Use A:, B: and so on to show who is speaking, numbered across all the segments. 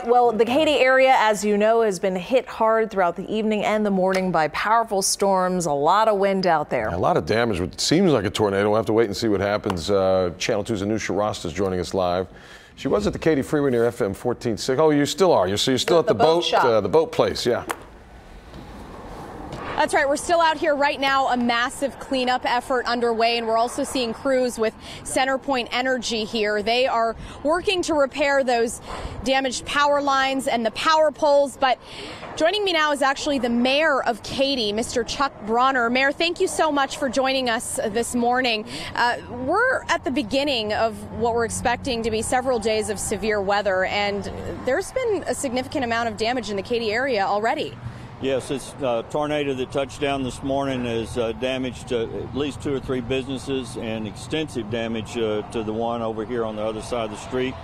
A: Well, the Katy area, as you know, has been hit hard throughout the evening and the morning by powerful storms, a lot of wind out there.
B: A lot of damage. It seems like a tornado. We'll have to wait and see what happens. Channel 2's Anoushah Rasta is joining us live. She was at the Katy Freeway near FM 14.6. Oh, you still are. So you're still at the boat shop. The boat place, yeah.
C: That's right. We're still out here right now, a massive cleanup effort underway, and we're also seeing crews with CenterPoint Energy here. They are working to repair those damaged power lines and the power poles. But joining me now is actually the mayor of Katy, Mr. Chuck Bronner. Mayor, thank you so much for joining us this morning. We're at the beginning of what we're expecting to be several days of severe weather, and there's been a significant amount of damage in the Katy area already.
D: Yes, this tornado that touched down this morning has damaged at least 2 or 3 businesses and extensive damage to the one over here on the other side of the street.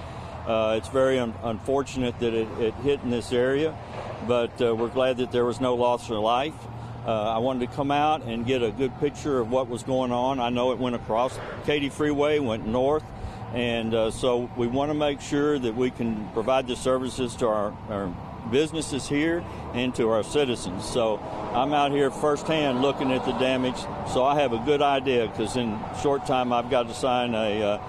D: It's very unfortunate that it hit in this area, but we're glad that there was no loss of life. I wanted to come out and get a good picture of what was going on. I know it went across Katy Freeway, went north, and so we want to make sure that we can provide the services to our businesses here and to our citizens. So I'm out here firsthand looking at the damage, so I have a good idea, because in a short time I've got to sign a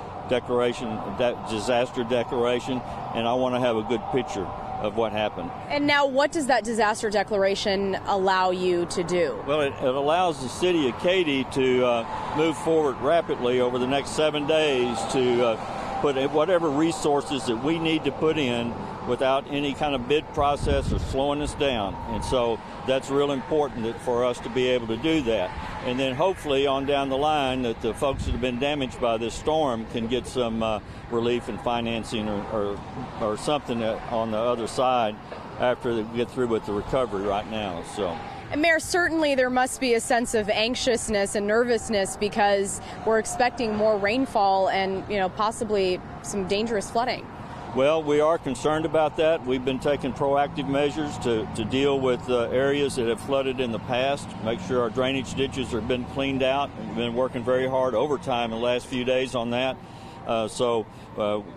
D: disaster declaration, and I want to have a good picture of what happened.
C: And now, what does that disaster declaration allow you to do?
D: Well, it allows the city of Katy to move forward rapidly over the next 7 days to put whatever resources that we need to put in without any kind of bid process or slowing us down. And so that's real important for us to be able to do that. And then hopefully on down the line that the folks that have been damaged by this storm can get some relief and financing or something on the other side after they get through with the recovery right now. So.
C: And Mayor, certainly there must be a sense of anxiousness and nervousness, because we're expecting more rainfall and, possibly some dangerous flooding.
D: Well, we are concerned about that. We've been taking proactive measures to deal with areas that have flooded in the past, make sure our drainage ditches have been cleaned out. We've been working very hard overtime in the last few days on that. So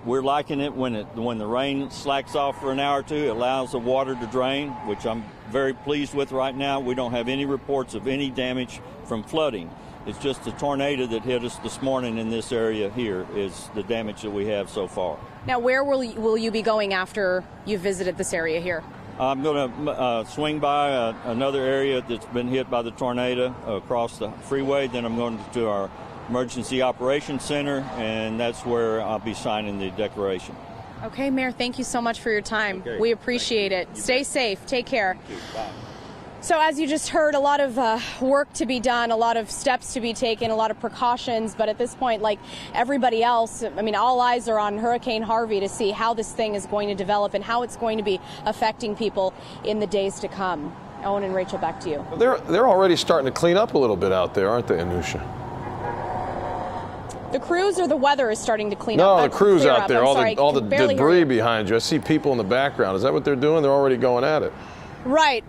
D: we're liking it when the rain slacks off for an hour or two. It allows the water to drain, which I'm very pleased with right now. We don't have any reports of any damage from flooding. It's just the tornado that hit us this morning in this area here is the damage that we have so far.
C: Now, where will you be going after you've visited this area here?
D: I'm going to swing by another area that's been hit by the tornado across the freeway. Then I'm going to our Emergency Operations Center, and that's where I'll be signing the declaration.
C: Okay, Mayor, thank you so much for your time. Okay. We appreciate it. Stay safe. Take care.
D: Bye.
C: So as you just heard, a lot of work to be done, a lot of steps to be taken, a lot of precautions. But at this point, like everybody else, I mean, all eyes are on Hurricane Harvey to see how this thing is going to develop and how it's going to be affecting people in the days to come. Owen and Rachel, back to you.
B: They're already starting to clean up a little bit out there, aren't they, Anoushah?
C: The crews or the weather is starting to clean up?
B: No, the crews out there, all the debris
C: behind
B: you. I see people in the background. Is that what they're doing? They're already going at it.
C: Right.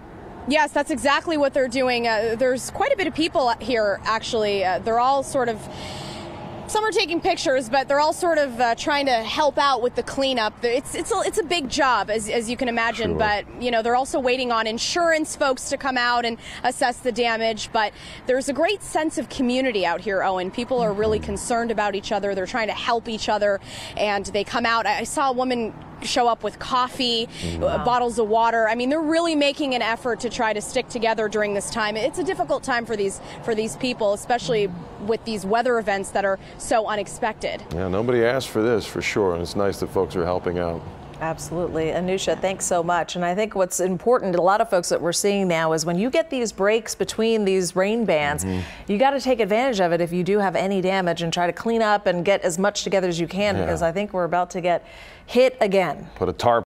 C: Yes, that's exactly what they're doing. There's quite a bit of people here, actually. They're all sort of, some are taking pictures, but they're all sort of trying to help out with the cleanup. It's a big job, as you can imagine, sure. But, they're also waiting on insurance folks to come out and assess the damage. But there's a great sense of community out here, Owen. People are really concerned about each other. They're trying to help each other, and they come out. I saw a woman show up with coffee, bottles of water. I mean, they're really making an effort to try to stick together during this time. It's a difficult time for these people, especially with these weather events that are so unexpected.
B: Yeah, nobody asked for this, for sure, and it's nice that folks are helping out.
A: Absolutely. Anoushah, thanks so much. And I think what's important to a lot of folks that we're seeing now is when you get these breaks between these rain bands, you got to take advantage of it if you do have any damage and try to clean up and get as much together as you can, because I think we're about to get hit again.
B: Put a tarp